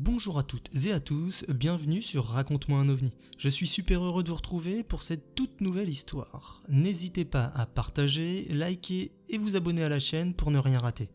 Bonjour à toutes et à tous, bienvenue sur Raconte-moi un ovni. Je suis super heureux de vous retrouver pour cette toute nouvelle histoire. N'hésitez pas à partager, liker et vous abonner à la chaîne pour ne rien rater.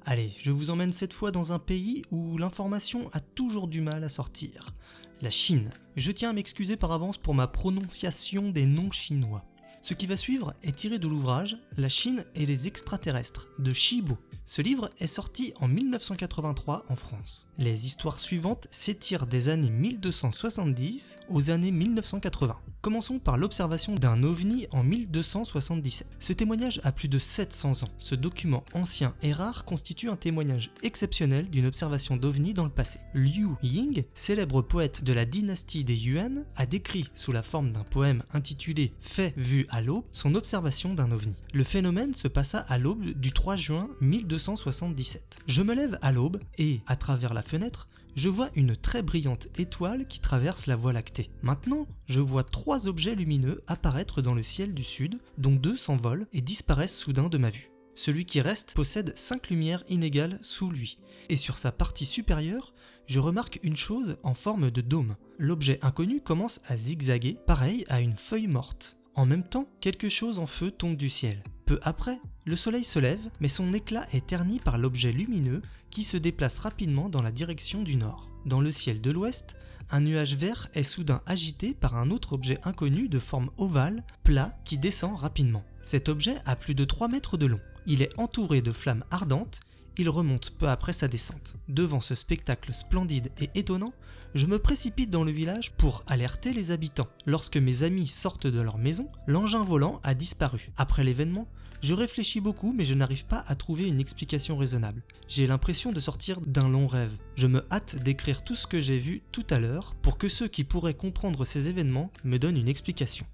Allez, je vous emmène cette fois dans un pays où l'information a toujours du mal à sortir. La Chine. Je tiens à m'excuser par avance pour ma prononciation des noms chinois. Ce qui va suivre est tiré de l'ouvrage « La Chine et les extraterrestres » de Shibo. Ce livre est sorti en 1983 en France. Les histoires suivantes s'étirent des années 1270 aux années 1980. Commençons par l'observation d'un ovni en 1277. Ce témoignage a plus de 700 ans. Ce document ancien et rare constitue un témoignage exceptionnel d'une observation d'ovni dans le passé. Liu Ying, célèbre poète de la dynastie des Yuan, a décrit sous la forme d'un poème intitulé « Fait vu à l'aube » son observation d'un ovni. Le phénomène se passa à l'aube du 3 juin 1277. Je me lève à l'aube et, à travers la fenêtre, je vois une très brillante étoile qui traverse la Voie lactée. Maintenant, je vois 3 objets lumineux apparaître dans le ciel du sud, dont 2 s'envolent et disparaissent soudain de ma vue. Celui qui reste possède 5 lumières inégales sous lui, et sur sa partie supérieure, je remarque une chose en forme de dôme. L'objet inconnu commence à zigzaguer, pareil à une feuille morte. En même temps, quelque chose en feu tombe du ciel. Peu après, le soleil se lève, mais son éclat est terni par l'objet lumineux qui se déplace rapidement dans la direction du nord. Dans le ciel de l'ouest, un nuage vert est soudain agité par un autre objet inconnu de forme ovale, plat, qui descend rapidement. Cet objet a plus de 3 mètres de long. Il est entouré de flammes ardentes, il remonte peu après sa descente. Devant ce spectacle splendide et étonnant, je me précipite dans le village pour alerter les habitants. Lorsque mes amis sortent de leur maison, l'engin volant a disparu. Après l'événement, je réfléchis beaucoup mais je n'arrive pas à trouver une explication raisonnable. J'ai l'impression de sortir d'un long rêve. Je me hâte d'écrire tout ce que j'ai vu tout à l'heure pour que ceux qui pourraient comprendre ces événements me donnent une explication.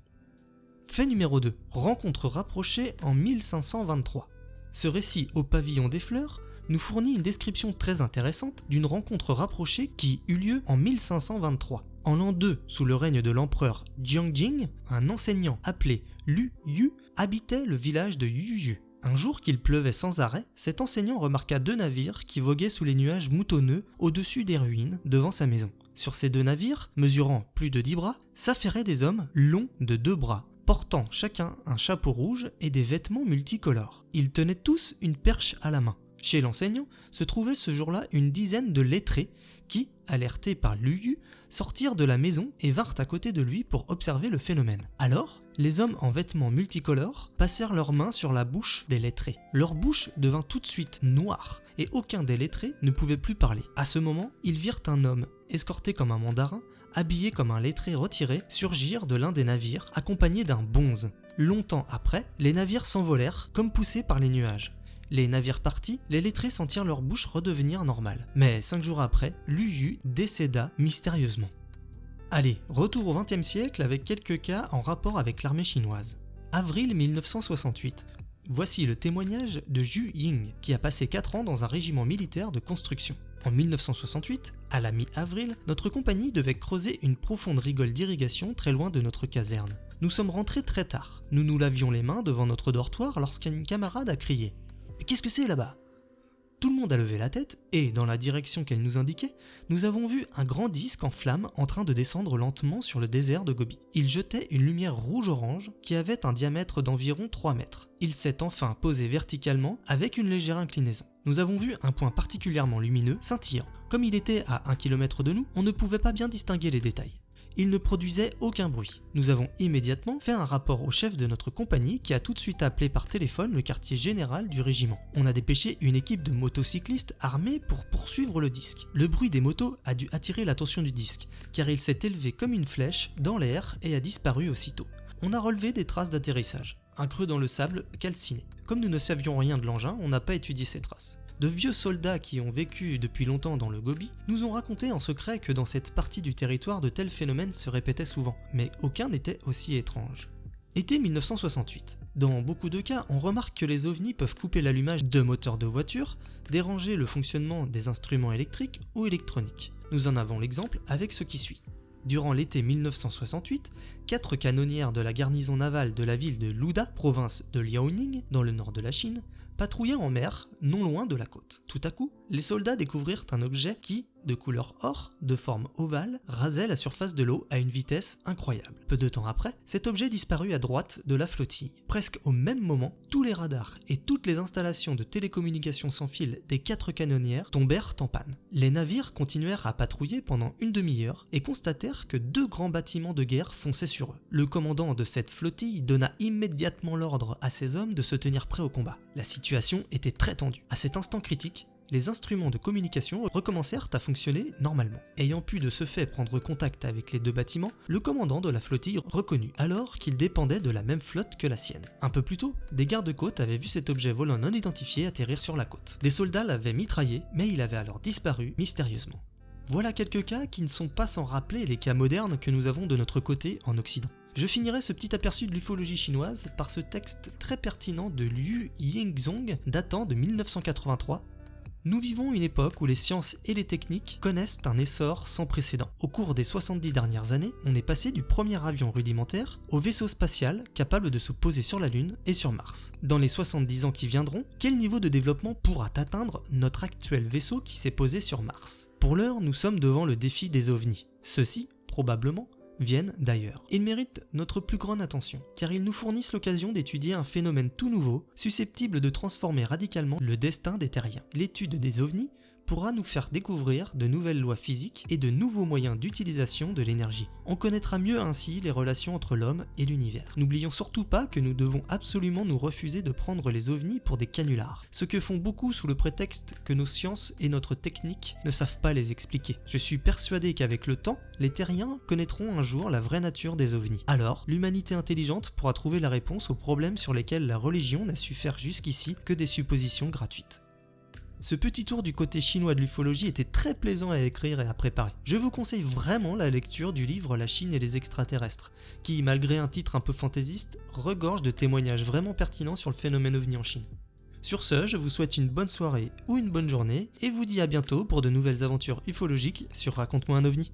Fait numéro 2. Rencontre rapprochée en 1523. Ce récit au pavillon des fleurs nous fournit une description très intéressante d'une rencontre rapprochée qui eut lieu en 1523. En l'an 2, sous le règne de l'empereur Jiangjing, un enseignant appelé Lu Yu habitait le village de Yuju. Un jour qu'il pleuvait sans arrêt, cet enseignant remarqua 2 navires qui voguaient sous les nuages moutonneux au-dessus des ruines devant sa maison. Sur ces 2 navires, mesurant plus de 10 bras, s'affairaient des hommes longs de 2 bras, portant chacun un chapeau rouge et des vêtements multicolores. Ils tenaient tous une perche à la main. Chez l'enseignant se trouvait ce jour-là une dizaine de lettrés qui, alertés par Lu, sortirent de la maison et vinrent à côté de lui pour observer le phénomène. Alors, les hommes en vêtements multicolores passèrent leurs mains sur la bouche des lettrés. Leur bouche devint tout de suite noire et aucun des lettrés ne pouvait plus parler. À ce moment, ils virent un homme, escorté comme un mandarin, habillé comme un lettré retiré, surgir de l'un des navires accompagné d'un bonze. Longtemps après, les navires s'envolèrent comme poussés par les nuages. Les navires partis, les lettrés sentirent leur bouche redevenir normale. Mais 5 jours après, Lu Yu décéda mystérieusement. Allez, retour au XXe siècle avec quelques cas en rapport avec l'armée chinoise. Avril 1968. Voici le témoignage de Zhu Ying, qui a passé 4 ans dans un régiment militaire de construction. En 1968, à la mi-avril, notre compagnie devait creuser une profonde rigole d'irrigation très loin de notre caserne. Nous sommes rentrés très tard. Nous nous lavions les mains devant notre dortoir lorsqu'un camarade a crié « Qu'est-ce que c'est là-bas » Tout le monde a levé la tête et, dans la direction qu'elle nous indiquait, nous avons vu un grand disque en flammes en train de descendre lentement sur le désert de Gobi. Il jetait une lumière rouge-orange qui avait un diamètre d'environ 3 mètres. Il s'est enfin posé verticalement avec une légère inclinaison. Nous avons vu un point particulièrement lumineux, scintillant. Comme il était à 1 km de nous, on ne pouvait pas bien distinguer les détails. Il ne produisait aucun bruit. Nous avons immédiatement fait un rapport au chef de notre compagnie qui a tout de suite appelé par téléphone le quartier général du régiment. On a dépêché une équipe de motocyclistes armés pour poursuivre le disque. Le bruit des motos a dû attirer l'attention du disque, car il s'est élevé comme une flèche dans l'air et a disparu aussitôt. On a relevé des traces d'atterrissage, un creux dans le sable calciné. Comme nous ne savions rien de l'engin, on n'a pas étudié ces traces. De vieux soldats qui ont vécu depuis longtemps dans le Gobi nous ont raconté en secret que dans cette partie du territoire de tels phénomènes se répétaient souvent, mais aucun n'était aussi étrange. Été 1968. Dans beaucoup de cas, on remarque que les ovnis peuvent couper l'allumage de moteurs de voitures, déranger le fonctionnement des instruments électriques ou électroniques. Nous en avons l'exemple avec ce qui suit. Durant l'été 1968, 4 canonnières de la garnison navale de la ville de Luda, province de Liaoning, dans le nord de la Chine, patrouillaient en mer, non loin de la côte. Tout à coup, les soldats découvrirent un objet qui, de couleur or, de forme ovale, rasait la surface de l'eau à une vitesse incroyable. Peu de temps après, cet objet disparut à droite de la flottille. Presque au même moment, tous les radars et toutes les installations de télécommunications sans fil des 4 canonnières tombèrent en panne. Les navires continuèrent à patrouiller pendant une demi-heure et constatèrent que 2 grands bâtiments de guerre fonçaient sur eux. Le commandant de cette flottille donna immédiatement l'ordre à ses hommes de se tenir prêts au combat. La situation était très tendue. À cet instant critique, les instruments de communication recommencèrent à fonctionner normalement. Ayant pu de ce fait prendre contact avec les 2 bâtiments, le commandant de la flottille reconnut alors qu'il dépendait de la même flotte que la sienne. Un peu plus tôt, des gardes-côtes avaient vu cet objet volant non identifié atterrir sur la côte. Des soldats l'avaient mitraillé, mais il avait alors disparu mystérieusement. Voilà quelques cas qui ne sont pas sans rappeler les cas modernes que nous avons de notre côté en Occident. Je finirai ce petit aperçu de l'ufologie chinoise par ce texte très pertinent de Liu Yingzong datant de 1983. Nous vivons une époque où les sciences et les techniques connaissent un essor sans précédent. Au cours des 70 dernières années, on est passé du premier avion rudimentaire au vaisseau spatial capable de se poser sur la Lune et sur Mars. Dans les 70 ans qui viendront, quel niveau de développement pourra atteindre notre actuel vaisseau qui s'est posé sur Mars? Pour l'heure, nous sommes devant le défi des ovnis. Ceux-ci, probablement, viennent d'ailleurs. Ils méritent notre plus grande attention, car ils nous fournissent l'occasion d'étudier un phénomène tout nouveau, susceptible de transformer radicalement le destin des terriens. L'étude des ovnis pourra nous faire découvrir de nouvelles lois physiques et de nouveaux moyens d'utilisation de l'énergie. On connaîtra mieux ainsi les relations entre l'homme et l'univers. N'oublions surtout pas que nous devons absolument nous refuser de prendre les ovnis pour des canulars, ce que font beaucoup sous le prétexte que nos sciences et notre technique ne savent pas les expliquer. Je suis persuadé qu'avec le temps, les terriens connaîtront un jour la vraie nature des ovnis. Alors, l'humanité intelligente pourra trouver la réponse aux problèmes sur lesquels la religion n'a su faire jusqu'ici que des suppositions gratuites. Ce petit tour du côté chinois de l'ufologie était très plaisant à écrire et à préparer. Je vous conseille vraiment la lecture du livre La Chine et les extraterrestres, qui, malgré un titre un peu fantaisiste, regorge de témoignages vraiment pertinents sur le phénomène ovni en Chine. Sur ce, je vous souhaite une bonne soirée ou une bonne journée, et vous dis à bientôt pour de nouvelles aventures ufologiques sur Raconte-moi un ovni.